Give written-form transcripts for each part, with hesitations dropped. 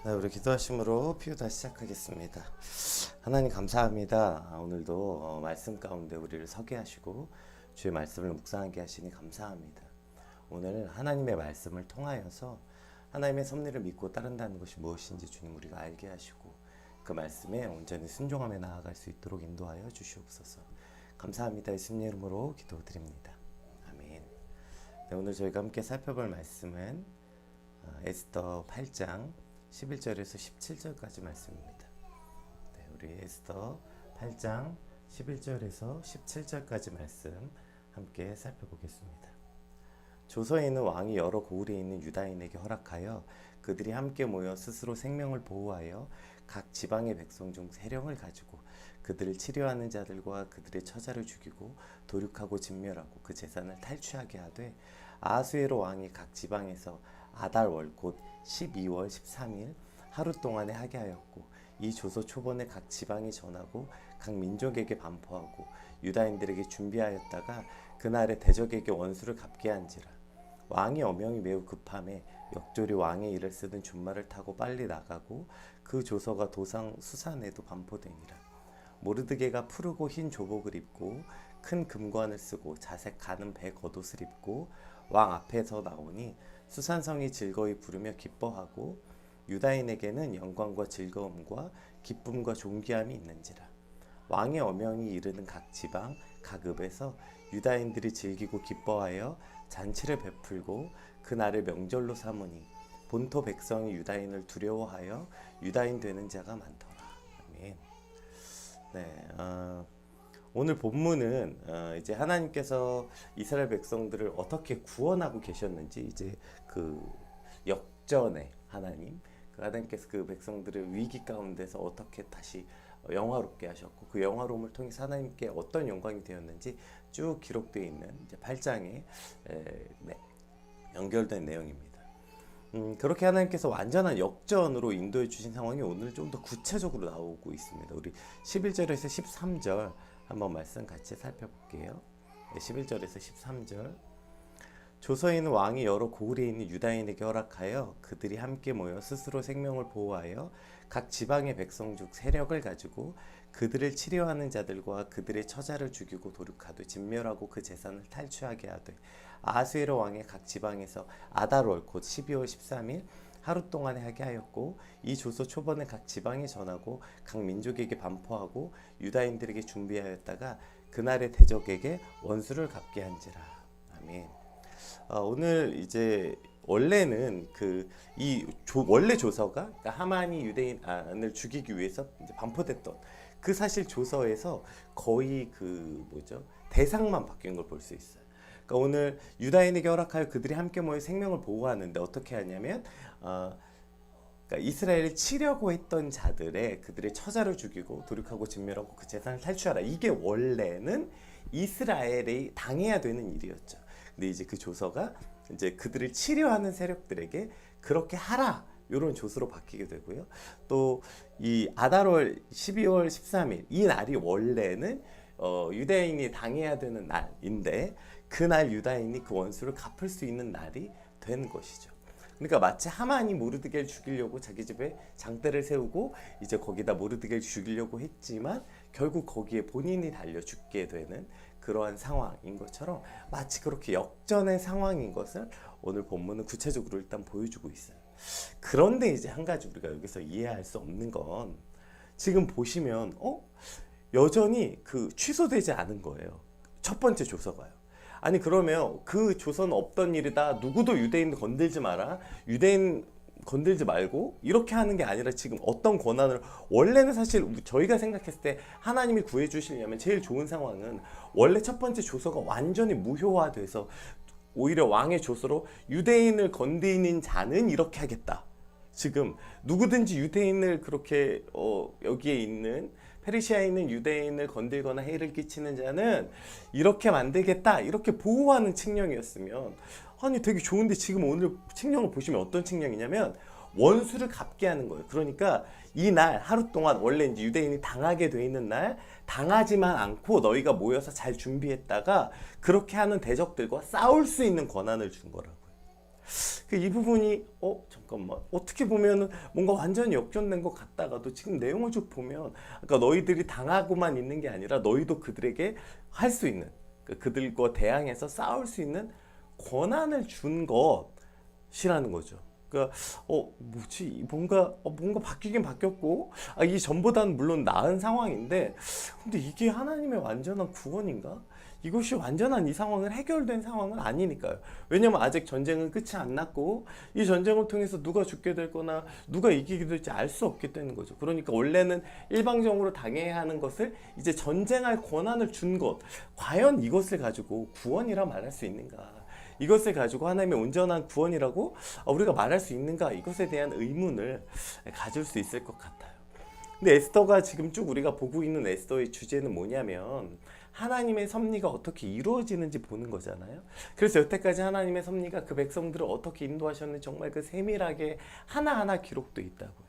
네, 우리 기도하심으로 피우다 시작하겠습니다. 하나님 감사합니다. 오늘도 말씀 가운데 우리를 서게 하시고 주의 말씀을 묵상하게 하시니 감사합니다. 오늘 하나님의 말씀을 통하여서 하나님의 섭리를 믿고 따른다는 것이 무엇인지 주님 우리가 알게 하시고 그 말씀에 온전히 순종하며 나아갈 수 있도록 인도하여 주시옵소서. 감사합니다. 예수님 이름으로 기도드립니다. 아멘. 네, 오늘 저희가 함께 살펴볼 말씀은 에스더 8장 11절에서 17절까지 말씀입니다. 네, 우리 에스더 8장 11절에서 17절까지 말씀 함께 살펴보겠습니다. 조서에 있는 왕이 여러 고을에 있는 유다인에게 허락하여 그들이 함께 모여 스스로 생명을 보호하여 각 지방의 백성 중 세령을 가지고 그들을 치료하는 자들과 그들의 처자를 죽이고 도륙하고 진멸하고 그 재산을 탈취하게 하되 아하수에로 왕이 각 지방에서 아달월 곧 12월 13일 하루 동안에 하게 하였고 이 조서 초본에 각 지방이 전하고 각 민족에게 반포하고 유다인들에게 준비하였다가 그날에 대적에게 원수를 갚게 한지라. 왕의 어명이 매우 급함에 역조리 왕의 일을 쓰던 준말을 타고 빨리 나가고 그 조서가 도상 수산에도 반포되니라. 모르드게가 푸르고 흰 조복을 입고 큰 금관을 쓰고 자색 가는 배 겉옷을 입고 왕 앞에서 나오니 수산성이 즐거이 부르며 기뻐하고 유다인에게는 영광과 즐거움과 기쁨과 존귀함이 있는지라. 왕의 어명이 이르는 각 지방 각 읍에서 유다인들이 즐기고 기뻐하여 잔치를 베풀고 그날을 명절로 삼으니 본토 백성이 유다인을 두려워하여 유다인 되는 자가 많더라. 아멘. 네, 오늘 본문은 이제 하나님께서 이스라엘 백성들을 어떻게 구원하고 계셨는지 이제 그 역전의 하나님께서 그 백성들을 위기 가운데서 어떻게 다시 영화롭게 하셨고 그 영화로움을 통해서 하나님께 어떤 영광이 되었는지 쭉 기록되어 있는 이제 8장에 연결된 내용입니다. 그렇게 하나님께서 완전한 역전으로 인도해 주신 상황이 오늘 좀 더 구체적으로 나오고 있습니다. 우리 11절에서 13절 한번 말씀 같이 살펴볼게요. 11절에서 13절. 조서에 있는 왕이 여러 고을에 있는 유다인에게 허락하여 그들이 함께 모여 스스로 생명을 보호하여 각 지방의 백성 중 세력을 가지고 그들을 치료하는 자들과 그들의 처자를 죽이고 도륙하되 진멸하고 그 재산을 탈취하게 하되 아하수에로 왕의 각 지방에서 아달월 곧 12월 13일 하루 동안에 하게 하였고 이 조서 초본에 각 지방에 전하고 각 민족에게 반포하고 유다인들에게 준비하였다가 그날의 대적에게 원수를 갚게 한지라. 아멘. 오늘 이제 원래는 원래 조서가 그러니까 하만이 유대인을 죽이기 위해서 이제 반포됐던 그 사실 조서에서 거의 대상만 바뀐 걸 볼 수 있어요. 그러니까 오늘 유다인에게 허락하여 그들이 함께 모여 생명을 보호하는데 어떻게 하냐면 그러니까 이스라엘을 치려고 했던 자들의 그들의 처자를 죽이고 도륙하고 진멸하고 그 재산을 탈취하라. 이게 원래는 이스라엘이 당해야 되는 일이었죠. 근데 이제 그 조서가 이제 그들을 치려하는 세력들에게 그렇게 하라. 이런 조서로 바뀌게 되고요. 또 이 아달월 12월 13일 이 날이 원래는 유대인이 당해야 되는 날인데 그날 유다인이 그 원수를 갚을 수 있는 날이 된 것이죠. 그러니까 마치 하만이 모르드게를 죽이려고 자기 집에 장대를 세우고 이제 거기다 모르드게를 죽이려고 했지만 결국 거기에 본인이 달려 죽게 되는 그러한 상황인 것처럼 마치 그렇게 역전의 상황인 것을 오늘 본문은 구체적으로 일단 보여주고 있어요. 그런데 이제 한 가지 우리가 여기서 이해할 수 없는 건 지금 보시면 여전히 취소되지 않은 거예요. 첫 번째 조서가요. 아니 그러면 그 조서는 없던 일이다. 누구도 유대인 건들지 마라. 유대인 건들지 말고 이렇게 하는 게 아니라 지금 어떤 권한을 원래는 사실 저희가 생각했을 때 하나님이 구해 주시려면 제일 좋은 상황은 원래 첫 번째 조서가 완전히 무효화돼서 오히려 왕의 조서로 유대인을 건드리는 자는 이렇게 하겠다. 지금 누구든지 유대인을 그렇게 여기에 있는 페르시아에 있는 유대인을 건들거나 해를 끼치는 자는 이렇게 만들겠다. 이렇게 보호하는 칙령이었으면 아니 되게 좋은데 지금 오늘 칙령을 보시면 어떤 칙령이냐면 원수를 갚게 하는 거예요. 그러니까 이 날 하루 동안 원래 이제 유대인이 당하게 돼 있는 날 당하지만 않고 너희가 모여서 잘 준비했다가 그렇게 하는 대적들과 싸울 수 있는 권한을 준 거라고요. 이 부분이 잠깐만, 어떻게 보면은 뭔가 완전히 역전된 것 같다가도 지금 내용을 쭉 보면, 그러니까 너희들이 당하고만 있는 게 아니라 너희도 그들에게 할 수 있는, 그들과 대항해서 싸울 수 있는 권한을 준 것이라는 거죠. 그러니까 뭐지, 뭔가 바뀌긴 바뀌었고, 이 전보다는 물론 나은 상황인데, 근데 이게 하나님의 완전한 구원인가? 이것이 완전한 이 상황을 해결된 상황은 아니니까요. 왜냐면 아직 전쟁은 끝이 안 났고, 이 전쟁을 통해서 누가 죽게 될 거나 누가 이기게 될지 알 수 없게 되는 거죠. 그러니까 원래는 일방적으로 당해야 하는 것을 이제 전쟁할 권한을 준 것, 과연 이것을 가지고 구원이라 말할 수 있는가? 이것을 가지고 하나님의 온전한 구원이라고 우리가 말할 수 있는가? 이것에 대한 의문을 가질 수 있을 것 같아요. 근데 에스더가 지금 쭉 우리가 보고 있는 에스더의 주제는 뭐냐면, 하나님의 섭리가 어떻게 이루어지는지 보는 거잖아요. 그래서 여태까지 하나님의 섭리가 그 백성들을 어떻게 인도하셨는지 정말 그 세밀하게 하나하나 기록돼 있다고요.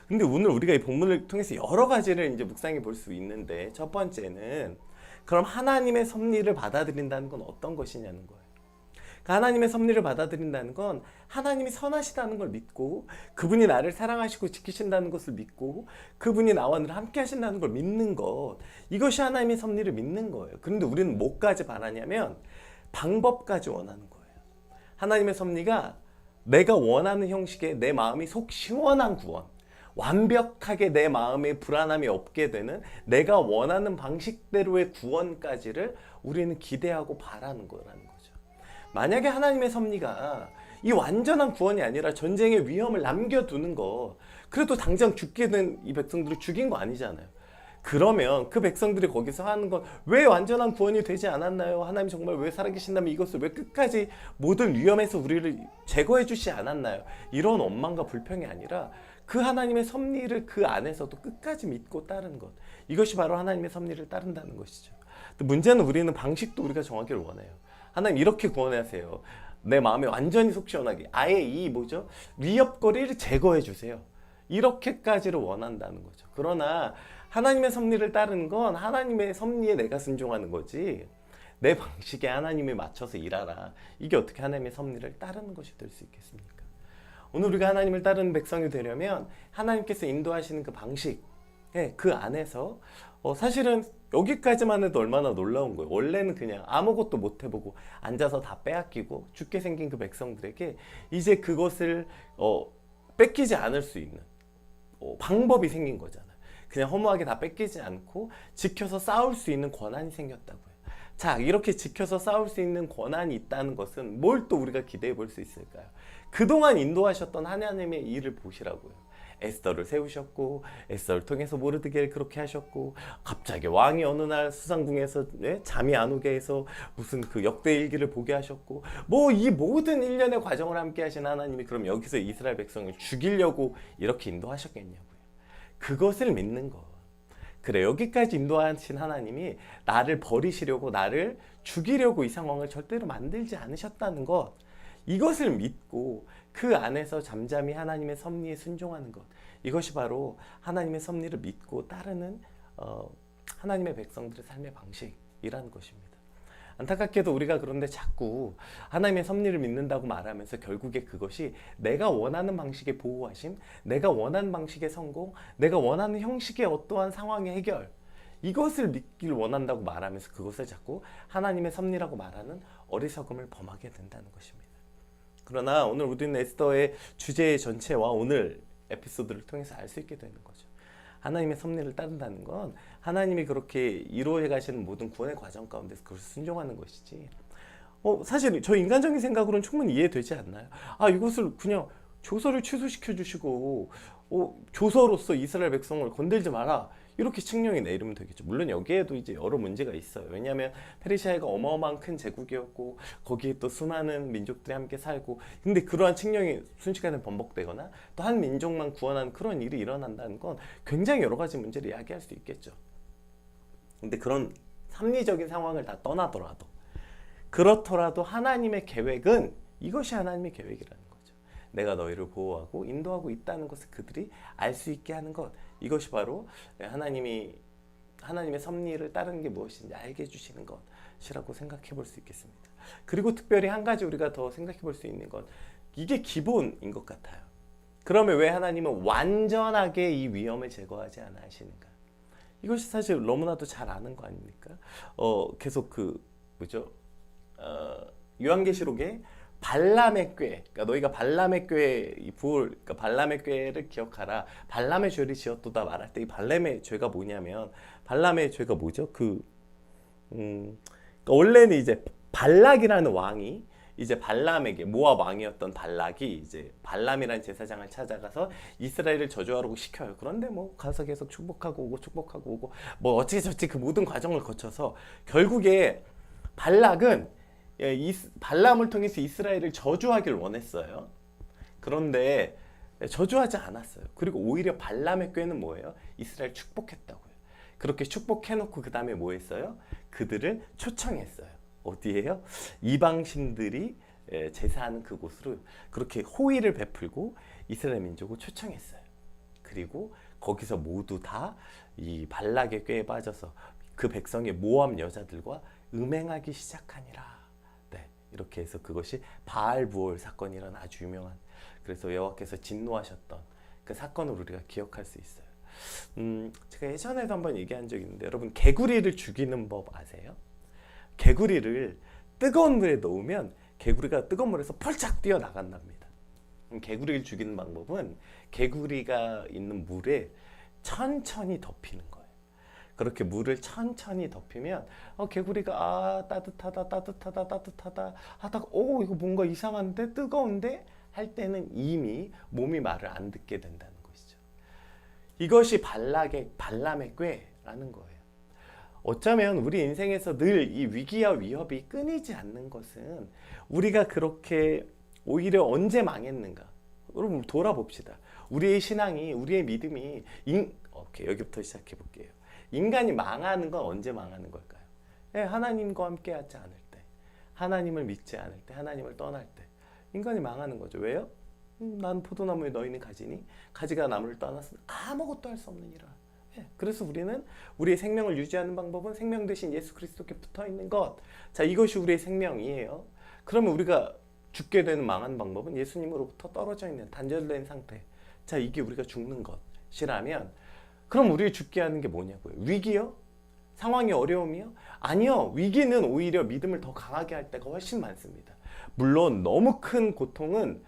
근데 오늘 우리가 이 본문을 통해서 여러 가지를 이제 묵상해 볼 수 있는데, 첫 번째는 그럼 하나님의 섭리를 받아들인다는 건 어떤 것이냐는 거예요. 하나님의 섭리를 받아들인다는 건 하나님이 선하시다는 걸 믿고, 그분이 나를 사랑하시고 지키신다는 것을 믿고, 그분이 나와 늘 함께 하신다는 걸 믿는 것, 이것이 하나님의 섭리를 믿는 거예요. 그런데 우리는 뭐까지 바라냐면 방법까지 원하는 거예요. 하나님의 섭리가 내가 원하는 형식의 내 마음이 속 시원한 구원, 완벽하게 내 마음에 불안함이 없게 되는 내가 원하는 방식대로의 구원까지를 우리는 기대하고 바라는 거라는 거죠. 만약에 하나님의 섭리가 이 완전한 구원이 아니라 전쟁의 위험을 남겨두는 거, 그래도 당장 죽게 된 이 백성들을 죽인 거 아니잖아요. 그러면 그 백성들이 거기서 하는 건 왜 완전한 구원이 되지 않았나요? 하나님 정말 왜 살아계신다면 이것을 왜 끝까지 모든 위험에서 우리를 제거해 주시 않았나요? 이런 원망과 불평이 아니라 그 하나님의 섭리를 그 안에서도 끝까지 믿고 따르는 것, 이것이 바로 하나님의 섭리를 따른다는 것이죠. 문제는 우리는 방식도 우리가 정하기를 원해요. 하나님 이렇게 구원하세요. 내 마음에 완전히 속 시원하게, 아예 이 위협거리를 제거해 주세요. 이렇게까지를 원한다는 거죠. 그러나 하나님의 섭리를 따르는 건 하나님의 섭리에 내가 순종하는 거지, 내 방식에 하나님에 맞춰서 일하라, 이게 어떻게 하나님의 섭리를 따르는 것이 될 수 있겠습니까? 오늘 우리가 하나님을 따르는 백성이 되려면 하나님께서 인도하시는 그 방식, 그 안에서 사실은 여기까지만 해도 얼마나 놀라운 거예요. 원래는 그냥 아무것도 못 해보고 앉아서 다 빼앗기고 죽게 생긴 그 백성들에게 이제 그것을 뺏기지 않을 수 있는 방법이 생긴 거잖아요. 그냥 허무하게 다 뺏기지 않고 지켜서 싸울 수 있는 권한이 생겼다고요. 자, 이렇게 지켜서 싸울 수 있는 권한이 있다는 것은 뭘 또 우리가 기대해 볼 수 있을까요? 그동안 인도하셨던 하나님의 일을 보시라고요. 에스더를 세우셨고, 에스더를 통해서 모르드게를 그렇게 하셨고, 갑자기 왕이 어느 날 수상궁에서 잠이 안 오게 해서 무슨 그 역대 일기를 보게 하셨고, 이 모든 일련의 과정을 함께 하신 하나님이 그럼 여기서 이스라엘 백성을 죽이려고 이렇게 인도하셨겠냐고요. 그것을 믿는 것. 그래, 여기까지 인도하신 하나님이 나를 버리시려고, 나를 죽이려고 이 상황을 절대로 만들지 않으셨다는 것, 이것을 믿고 그 안에서 잠잠히 하나님의 섭리에 순종하는 것, 이것이 바로 하나님의 섭리를 믿고 따르는 하나님의 백성들의 삶의 방식이라는 것입니다. 안타깝게도 우리가 그런데 자꾸 하나님의 섭리를 믿는다고 말하면서 결국에 그것이 내가 원하는 방식의 보호하심, 내가 원하는 방식의 성공, 내가 원하는 형식의 어떠한 상황의 해결, 이것을 믿기를 원한다고 말하면서 그것을 자꾸 하나님의 섭리라고 말하는 어리석음을 범하게 된다는 것입니다. 그러나 오늘 우리는 에스더의 주제 전체와 오늘 에피소드를 통해서 알 수 있게 되는 거죠. 하나님의 섭리를 따른다는 건 하나님이 그렇게 이루어 가시는 모든 구원의 과정 가운데서 그것을 순종하는 것이지, 사실 저 인간적인 생각으로는 충분히 이해되지 않나요? 이것을 그냥 조서를 취소시켜 주시고 조서로서 이스라엘 백성을 건들지 마라, 이렇게 칙령이 내리면 되겠죠. 물론 여기에도 이제 여러 문제가 있어요. 왜냐하면 페르시아가 어마어마한 큰 제국이었고 거기에 또 수많은 민족들이 함께 살고, 근데 그러한 칙령이 순식간에 번복되거나 또 한 민족만 구원하는 그런 일이 일어난다는 건 굉장히 여러 가지 문제를 이야기할 수 있겠죠. 근데 그런 합리적인 상황을 다 떠나더라도, 그렇더라도 하나님의 계획은 이것이 하나님의 계획이라는 거죠. 내가 너희를 보호하고 인도하고 있다는 것을 그들이 알 수 있게 하는 것, 이것이 바로 하나님의 섭리를 따르는 게 무엇인지 알게 해주시는 것, 것이라고 생각해 볼 수 있겠습니다. 그리고 특별히 한 가지 우리가 더 생각해 볼 수 있는 건 이게 기본인 것 같아요. 그러면 왜 하나님은 완전하게 이 위험을 제거하지 않아 하시는가? 이것이 사실 너무나도 잘 아는 거 아닙니까? 계속 뭐죠? 요한계시록에 발람의 꾀, 그러니까 너희가 발람의 꾀, 그러니까 발람의 꾀를 기억하라. 발람의 죄를 지었도다 말할 때 이 발람의 죄가 뭐냐면, 발람의 죄가 뭐죠? 그러니까 원래는 이제 발락이라는 왕이 이제 발람에게, 모압 왕이었던 발락이 이제 발람이라는 제사장을 찾아가서 이스라엘을 저주하라고 시켜요. 그런데 뭐 가서 계속 축복하고 오고 뭐 어찌 저찌 그 모든 과정을 거쳐서 결국에 발락은 발람을 통해서 이스라엘을 저주하길 원했어요. 그런데 저주하지 않았어요. 그리고 오히려 발람의 꾀는 뭐예요? 이스라엘 축복했다고요. 그렇게 축복해놓고 그 다음에 뭐 했어요? 그들을 초청했어요. 어디에요? 이방신들이 제사하는 그곳으로 그렇게 호의를 베풀고 이스라엘 민족을 초청했어요. 그리고 거기서 모두 다 이 발락의 꾀에 빠져서 그 백성의 모압 여자들과 음행하기 시작하니라. 네, 이렇게 해서 그것이 바알부올 사건이라는 아주 유명한, 그래서 여호와께서 진노하셨던 그 사건을 우리가 기억할 수 있어요. 제가 예전에도 한번 얘기한 적이 있는데, 여러분 개구리를 죽이는 법 아세요? 개구리를 뜨거운 물에 넣으면 개구리가 뜨거운 물에서 펄쩍 뛰어나간답니다. 개구리를 죽이는 방법은 개구리가 있는 물에 천천히 덮이는 거예요. 그렇게 물을 천천히 덮이면 개구리가 따뜻하다 하다가 이거 뭔가 이상한데 뜨거운데 할 때는 이미 몸이 말을 안 듣게 된다는 것이죠. 이것이 발람의 꾀라는 거예요. 어쩌면 우리 인생에서 늘 이 위기와 위협이 끊이지 않는 것은 우리가 그렇게 오히려 언제 망했는가? 여러분 돌아봅시다. 우리의 신앙이, 우리의 믿음이 오케이, 여기부터 시작해 볼게요. 인간이 망하는 건 언제 망하는 걸까요? 하나님과 함께 하지 않을 때, 하나님을 믿지 않을 때, 하나님을 떠날 때 인간이 망하는 거죠. 왜요? 난 포도나무에 너희는 가지니 가지가 나무를 떠났으니 아무것도 할 수 없느니라. 그래서 우리는 우리의 생명을 유지하는 방법은 생명 대신 예수 그리스도께 붙어있는 것. 자, 이것이 우리의 생명이에요. 그러면 우리가 죽게 되는 망한 방법은 예수님으로부터 떨어져 있는 단절된 상태. 자, 이게 우리가 죽는 것이라면 그럼 우리를 죽게 하는 게 뭐냐고요? 위기요? 상황이 어려움이요? 아니요. 위기는 오히려 믿음을 더 강하게 할 때가 훨씬 많습니다. 물론 너무 큰 고통은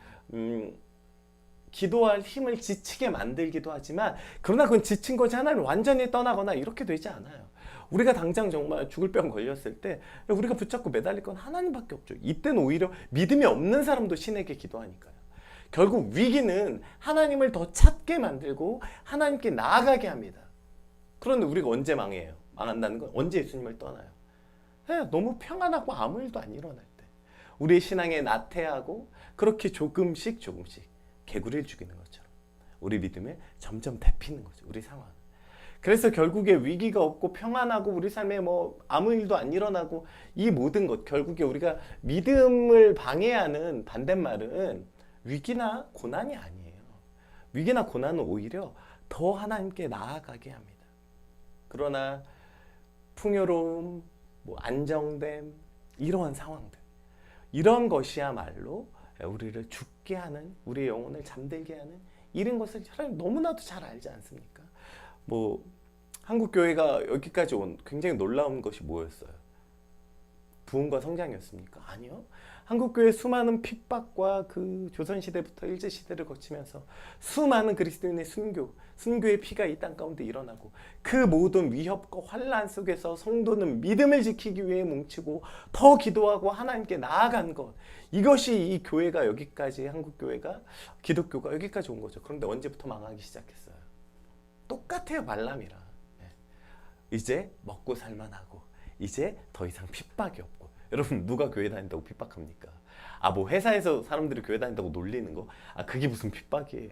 기도할 힘을 지치게 만들기도 하지만, 그러나 그건 지친 것이 하나님을 완전히 떠나거나 이렇게 되지 않아요. 우리가 당장 정말 죽을 병 걸렸을 때 우리가 붙잡고 매달릴 건 하나님밖에 없죠. 이때는 오히려 믿음이 없는 사람도 신에게 기도하니까요. 결국 위기는 하나님을 더 찾게 만들고 하나님께 나아가게 합니다. 그런데 우리가 언제 망해요? 망한다는 건 언제 예수님을 떠나요? 너무 평안하고 아무 일도 안 일어날 때, 우리의 신앙에 나태하고 그렇게 조금씩 개구리를 죽이는 것처럼 우리 믿음을 점점 데피는 거죠. 우리 상황. 그래서 결국에 위기가 없고 평안하고 우리 삶에 뭐 아무 일도 안 일어나고 이 모든 것, 결국에 우리가 믿음을 방해하는 반대말은 위기나 고난이 아니에요. 위기나 고난은 오히려 더 하나님께 나아가게 합니다. 그러나 풍요로움, 뭐 안정됨, 이러한 상황들, 이런 것이야말로 우리를 죽게 하는, 우리의 영혼을 잠들게 하는 이런 것을 하나님 너무나도 잘 알지 않습니까? 뭐 한국 교회가 여기까지 온 굉장히 놀라운 것이 뭐였어요? 부흥과 성장이었습니까? 아니요. 한국 교회 수많은 핍박과 그 조선 시대부터 일제 시대를 거치면서 수많은 그리스도인의 순교의 피가 이 땅 가운데 일어나고, 그 모든 위협과 환난 속에서 성도는 믿음을 지키기 위해 뭉치고 더 기도하고 하나님께 나아간 것, 이것이 이 교회가 여기까지, 한국 교회가, 기독교가 여기까지 온 거죠. 그런데 언제부터 망하기 시작했어요? 똑같아요. 발람이랑. 이제 먹고 살만하고 이제 더 이상 핍박이 없고. 여러분, 누가 교회 다닌다고 핍박합니까? 뭐 회사에서 사람들이 교회 다닌다고 놀리는 거? 그게 무슨 핍박이에요?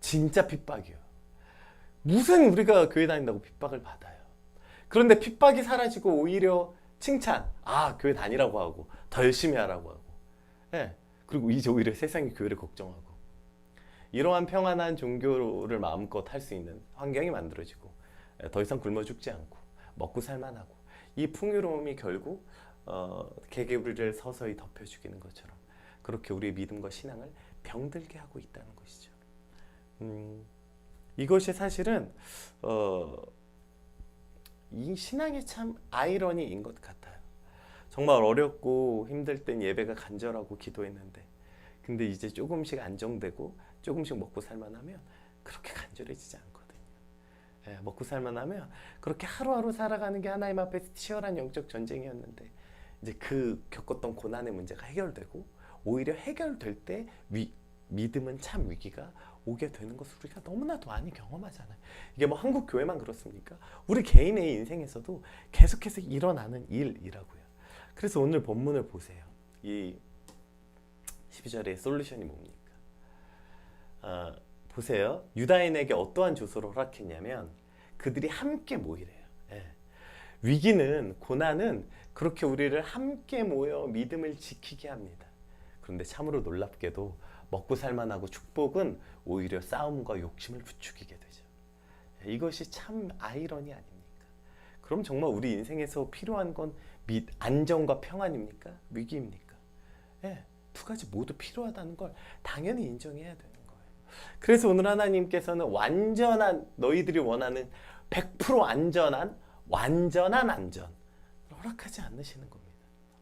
진짜 핍박이에요. 무슨 우리가 교회 다닌다고 핍박을 받아요? 그런데 핍박이 사라지고 오히려 칭찬, 교회 다니라고 하고 더 열심히 하라고 하고, 그리고 이제 오히려 세상이 교회를 걱정하고, 이러한 평안한 종교를 마음껏 할 수 있는 환경이 만들어지고, 더 이상 굶어 죽지 않고 먹고 살만하고, 이 풍요로움이 결국 개구리를 서서히 덮여 죽이는 것처럼 그렇게 우리의 믿음과 신앙을 병들게 하고 있다는 것이죠. 이것이 사실은 이 신앙의 참 아이러니인 것 같아요. 정말 어렵고 힘들 땐 예배가 간절하고 기도했는데 근데 이제 조금씩 안정되고 조금씩 먹고 살만하면 그렇게 간절해지지 않거든요. 예, 먹고 살만하면 그렇게 하루하루 살아가는 게 하나님 앞에서 치열한 영적 전쟁이었는데 이제 그 겪었던 고난의 문제가 해결되고 오히려 해결될 때 믿음은 참 위기가 오게 되는 것을 우리가 너무나도 많이 경험하잖아요. 이게 뭐 한국 교회만 그렇습니까? 우리 개인의 인생에서도 계속해서 일어나는 일이라고요. 그래서 오늘 본문을 보세요. 이 12절의 솔루션이 뭡니까? 보세요. 유다인에게 어떠한 조서를 허락했냐면 그들이 함께 모이래요. 예. 위기는 고난은 그렇게 우리를 함께 모여 믿음을 지키게 합니다. 그런데 참으로 놀랍게도 먹고 살만하고 축복은 오히려 싸움과 욕심을 부추기게 되죠. 이것이 참 아이러니 아닙니까? 그럼 정말 우리 인생에서 필요한 건 안정과 평안입니까? 위기입니까? 예, 두 가지 모두 필요하다는 걸 당연히 인정해야 되는 거예요. 그래서 오늘 하나님께서는 완전한 너희들이 원하는 100% 안전한 완전한 안전 허락하지 않으시는 겁니다.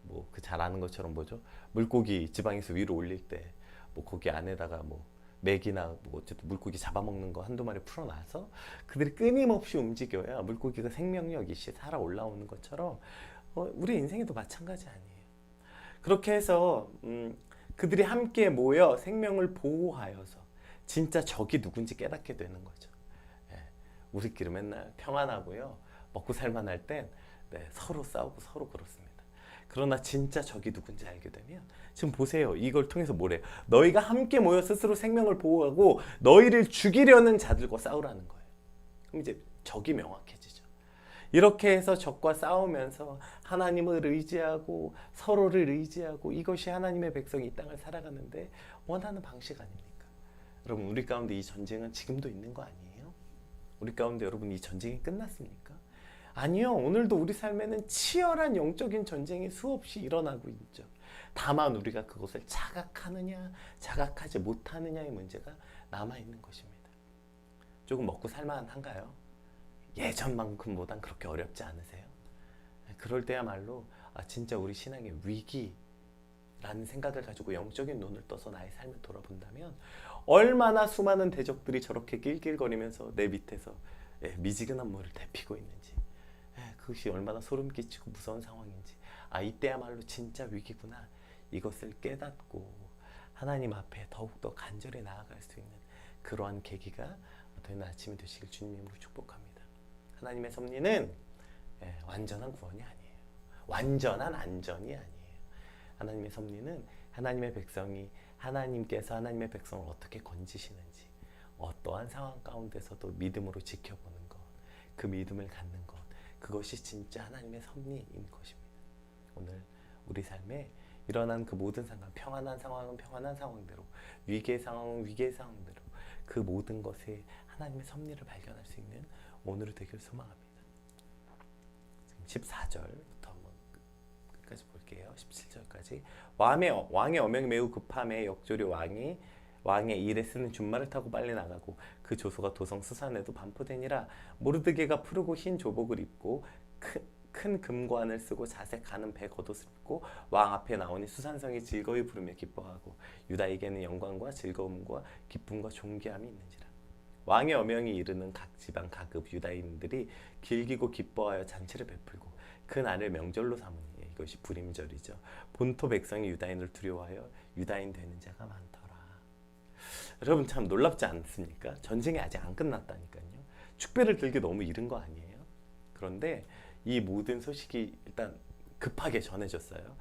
뭐 그 잘 아는 것처럼 뭐죠? 물고기 지방에서 위로 올릴 때 뭐 거기 안에다가 뭐 맥이나 뭐 어쨌든 물고기 잡아먹는 거 한두 마리 풀어놔서 그들이 끊임없이 움직여야 물고기가 생명력이 살아 올라오는 것처럼 우리 인생에도 마찬가지 아니에요. 그렇게 해서 그들이 함께 모여 생명을 보호하여서 진짜 적이 누군지 깨닫게 되는 거죠. 예, 우리끼리 맨날 평안하고요. 먹고 살만할 땐 서로 싸우고 서로 그렇습니다. 그러나 진짜 적이 누군지 알게 되면 지금 보세요. 이걸 통해서 뭐래요? 너희가 함께 모여 스스로 생명을 보호하고 너희를 죽이려는 자들과 싸우라는 거예요. 그럼 이제 적이 명확해지죠. 이렇게 해서 적과 싸우면서 하나님을 의지하고 서로를 의지하고 이것이 하나님의 백성이 이 땅을 살아가는데 원하는 방식 아닙니까? 여러분 우리 가운데 이 전쟁은 지금도 있는 거 아니에요? 우리 가운데 여러분 이 전쟁이 끝났습니까? 아니요. 오늘도 우리 삶에는 치열한 영적인 전쟁이 수없이 일어나고 있죠. 다만 우리가 그것을 자각하느냐 자각하지 못하느냐의 문제가 남아있는 것입니다. 조금 먹고 살만한가요? 예전만큼보단 그렇게 어렵지 않으세요? 그럴 때야말로 진짜 우리 신앙의 위기라는 생각을 가지고 영적인 눈을 떠서 나의 삶을 돌아본다면 얼마나 수많은 대적들이 저렇게 낄낄거리면서 내 밑에서 미지근한 물을 데피고 있는지 그것이 얼마나 소름 끼치고 무서운 상황인지 이때야말로 진짜 위기구나 이것을 깨닫고 하나님 앞에 더욱더 간절히 나아갈 수 있는 그러한 계기가 되는 아침이 되시길 주님으로 축복합니다. 하나님의 섭리는 완전한 구원이 아니에요. 완전한 안전이 아니에요. 하나님의 섭리는 하나님의 백성이 하나님께서 하나님의 백성을 어떻게 건지시는지 어떠한 상황 가운데서도 믿음으로 지켜보는 것, 그 믿음을 갖는 것, 그것이 진짜 하나님의 섭리인 것입니다. 오늘 우리 삶에 일어난 그 모든 상황, 평안한 상황은 평안한 상황대로, 위기의 상황은 위기의 상황대로 그 모든 것에 하나님의 섭리를 발견할 수 있는 오늘이 되길 소망합니다. 지금 14절부터 한번 끝까지 볼게요. 17절까지 왕의 어명이 매우 급함에 역조리 왕의 일에 쓰는 준말을 타고 빨리 나가고 그 조서가 도성 수산에도 반포되니라. 모르드게가 푸르고 흰 조복을 입고 큰 금관을 쓰고 자색 가는 배 겉옷을 입고 왕 앞에 나오니 수산성이 즐거이 부르며 기뻐하고 유다에게는 영광과 즐거움과 기쁨과 존귀함이 있는지라. 왕의 어명이 이르는 각 지방 각읍 유다인들이 길기고 기뻐하여 잔치를 베풀고 그 날을 명절로 삼으니 이것이 불임절이죠. 본토 백성이 유다인을 두려워하여 유다인 되는 자가 많더라. 여러분 참 놀랍지 않습니까? 전쟁이 아직 안 끝났다니까요. 축배를 들기 너무 이른 거 아니에요? 그런데 이 모든 소식이 일단 급하게 전해졌어요.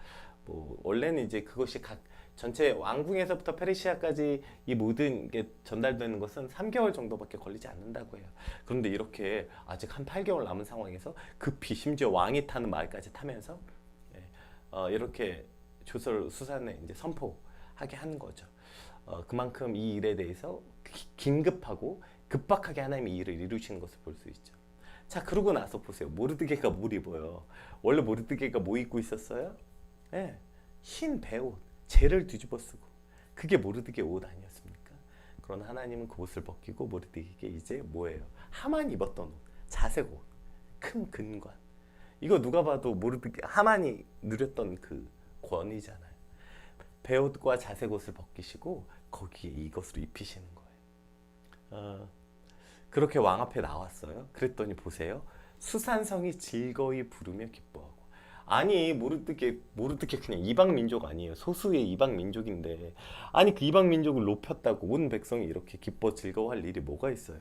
뭐 원래는 이제 그것이 각 전체 왕궁에서부터 페르시아까지 이 모든 게 전달되는 것은 3개월 정도밖에 걸리지 않는다고 해요. 그런데 이렇게 아직 한 8개월 남은 상황에서 급히 심지어 왕이 타는 말까지 타면서 이렇게 조서를 수산에 이제 선포하게 한 거죠. 그만큼 이 일에 대해서 긴급하고 급박하게 하나님이 이 일을 이루시는 것을 볼 수 있죠. 자, 그러고 나서 보세요. 모르드게가 뭘 입어요? 원래 모르드게가 뭐 입고 있었어요? 예, 흰 배옷, 재를 뒤집어 쓰고. 그게 모르드게 옷 아니었습니까? 그러나 하나님은 그 옷을 벗기고 모르드게에게 이제 뭐예요? 하만이 입었던 옷, 자색 옷, 큰 근관. 이거 누가 봐도 모르드게 하만이 누렸던 그 권위잖아요. 배옷과 자색 옷을 벗기시고 거기에 이것으로 입히시는 거예요. 그렇게 왕 앞에 나왔어요. 그랬더니 보세요. 수산성이 즐거이 부르며 기뻐하고. 아니 모르드게 그냥 이방 민족 아니에요. 소수의 이방 민족인데 아니 그 이방 민족을 높였다고 온 백성이 이렇게 기뻐 즐거워할 일이 뭐가 있어요?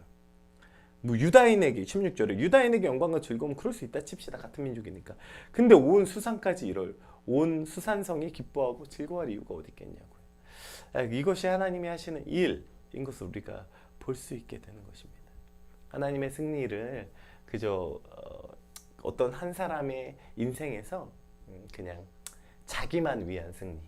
뭐 유다인에게 16절에 유다인에게 영광과 즐거움 그럴 수 있다 칩시다. 같은 민족이니까. 근데 온 수산까지 이럴 온 수산성이 기뻐하고 즐거워할 이유가 어디 있겠냐고요. 이것이 하나님이 하시는 일인 것을 우리가 볼 수 있게 되는 것입니다. 하나님의 승리를 그저 어떤 한 사람의 인생에서 그냥 자기만 위한 승리,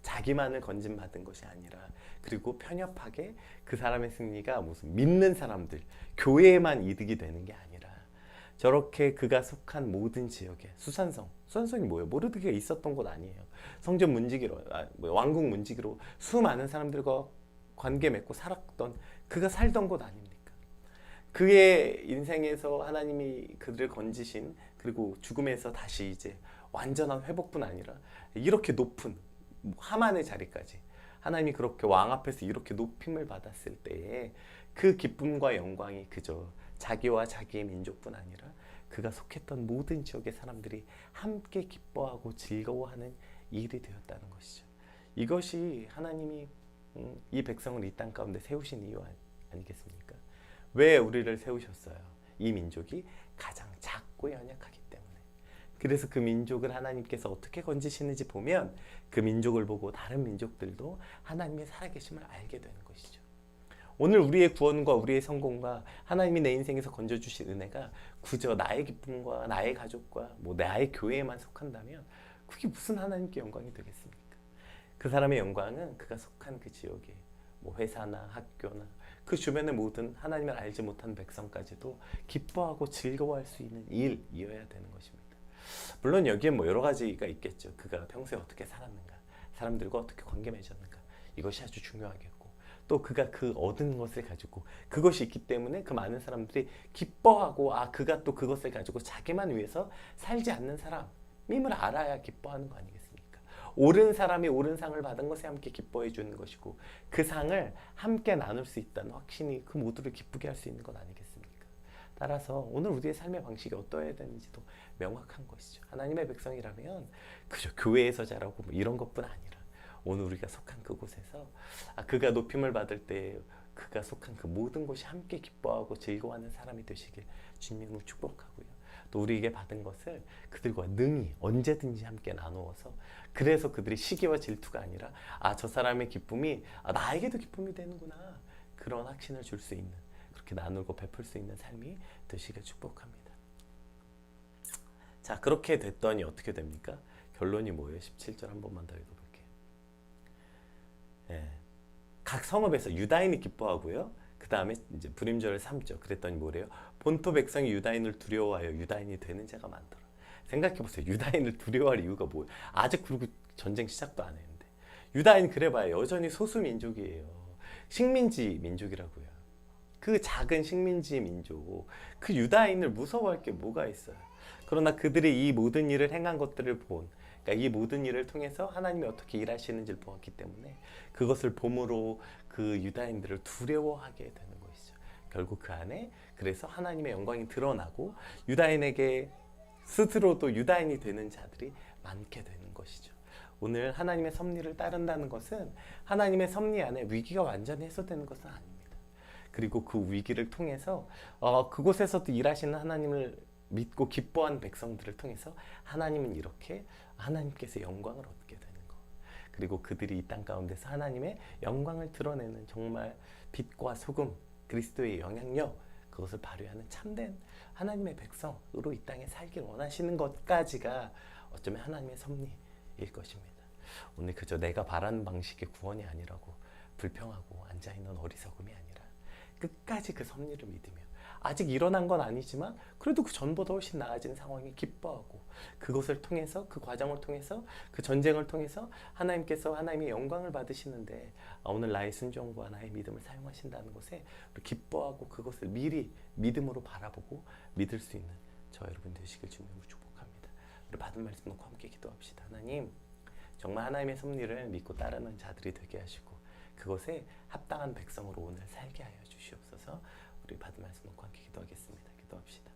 자기만을 건진받은 것이 아니라 그리고 편협하게 그 사람의 승리가 무슨 믿는 사람들, 교회에만 이득이 되는 게 아니라 저렇게 그가 속한 모든 지역에 수산성이 뭐예요? 모르드게가 있었던 곳 아니에요. 성전 문지기로, 왕궁 문지기로 수많은 사람들과 관계 맺고 살았던 그가 살던 곳 아닙니까? 그의 인생에서 하나님이 그들을 건지신 그리고 죽음에서 다시 이제 완전한 회복뿐 아니라 이렇게 높은 하만의 자리까지 하나님이 그렇게 왕 앞에서 이렇게 높임을 받았을 때에 그 기쁨과 영광이 그저 자기와 자기의 민족뿐 아니라 그가 속했던 모든 지역의 사람들이 함께 기뻐하고 즐거워하는 일이 되었다는 것이죠. 이것이 하나님이 이 백성을 이 땅 가운데 세우신 이유 아니겠습니까? 왜 우리를 세우셨어요? 이 민족이 가장 작고 연약하기 때문에. 그래서 그 민족을 하나님께서 어떻게 건지시는지 보면 그 민족을 보고 다른 민족들도 하나님의 살아계심을 알게 되는 것이죠. 오늘 우리의 구원과 우리의 성공과 하나님이 내 인생에서 건져주신 은혜가 그저 나의 기쁨과 나의 가족과 나의 교회에만 속한다면 그게 무슨 하나님께 영광이 되겠습니까? 그 사람의 영광은 그가 속한 그 지역에 회사나 학교나 그 주변의 모든 하나님을 알지 못한 백성까지도 기뻐하고 즐거워할 수 있는 일이어야 되는 것입니다. 물론 여기에 여러 가지가 있겠죠. 그가 평소에 어떻게 살았는가, 사람들과 어떻게 관계 맺었는가, 이것이 아주 중요하겠고, 또 그가 그 얻은 것을 가지고 그것이 있기 때문에 그 많은 사람들이 기뻐하고 그가 또 그것을 가지고 자기만 위해서 살지 않는 사람임을 알아야 기뻐하는 거 아니겠습니까? 옳은 사람이 옳은 상을 받은 것에 함께 기뻐해 주는 것이고 그 상을 함께 나눌 수 있다는 확신이 그 모두를 기쁘게 할 수 있는 것 아니겠습니까? 따라서 오늘 우리의 삶의 방식이 어떠해야 되는지도 명확한 것이죠. 하나님의 백성이라면 그저 교회에서 자라고 이런 것뿐 아니라 오늘 우리가 속한 그곳에서 그가 높임을 받을 때 그가 속한 그 모든 곳이 함께 기뻐하고 즐거워하는 사람이 되시길 주님으로 축복하고요. 또 우리에게 받은 것을 그들과 능히 언제든지 함께 나누어서 그래서 그들이 시기와 질투가 아니라 저 사람의 기쁨이 나에게도 기쁨이 되는구나 그런 확신을 줄 수 있는 그렇게 나누고 베풀 수 있는 삶이 되시길 축복합니다. 자, 그렇게 됐더니 어떻게 됩니까? 결론이 뭐예요? 17절 한 번만 더 읽어볼게요. 각 성읍에서 유다인이 기뻐하고요. 그 다음에 이제 불임절을 삼죠. 그랬더니 뭐래요? 본토 백성이 유다인을 두려워하여 유다인이 되는 자가 많더라. 생각해보세요. 유다인을 두려워할 이유가 뭐예요? 아직 그리고 전쟁 시작도 안 했는데. 유다인 그래봐야 여전히 소수민족이에요. 식민지 민족이라고요. 그 작은 식민지 민족, 그 유다인을 무서워할 게 뭐가 있어요? 그러나 그들이 이 모든 일을 행한 것들을 그러니까 이 모든 일을 통해서 하나님이 어떻게 일하시는지를 보았기 때문에 그것을 봄으로 그 유다인들을 두려워하게 되는 것이죠. 결국 그 안에 그래서 하나님의 영광이 드러나고 유다인에게 스스로도 유다인이 되는 자들이 많게 되는 것이죠. 오늘 하나님의 섭리를 따른다는 것은 하나님의 섭리 안에 위기가 완전히 해소되는 것은 아닙니다. 그리고 그 위기를 통해서 그곳에서도 일하시는 하나님을 믿고 기뻐한 백성들을 통해서 하나님은 이렇게 하나님께서 영광을 얻게 되는 것. 그리고 그들이 이 땅 가운데서 하나님의 영광을 드러내는 정말 빛과 소금, 그리스도의 영향력 그것을 발휘하는 참된 하나님의 백성으로 이 땅에 살길 원하시는 것까지가 어쩌면 하나님의 섭리일 것입니다. 오늘 그저 내가 바라는 방식의 구원이 아니라고 불평하고 앉아있는 어리석음이 아니라 끝까지 그 섭리를 믿으며 아직 일어난 건 아니지만 그래도 그 전보다 훨씬 나아진 상황에 기뻐하고, 그것을 통해서, 그 과정을 통해서, 그 전쟁을 통해서 하나님께서 하나님의 영광을 받으시는데, 오늘 나의 순종과 나의 믿음을 사용하신다는 것에 우리 기뻐하고 그것을 미리 믿음으로 바라보고 믿을 수 있는 저 여러분 되시길 주님으로 축복합니다. 우리 받은 말씀 놓고 함께 기도합시다. 하나님, 정말 하나님의 섭리를 믿고 따르는 자들이 되게 하시고 그것에 합당한 백성으로 오늘 살게 하여 주시옵소서. 우리 받은 말씀 놓고 함께 기도하겠습니다. 기도합시다.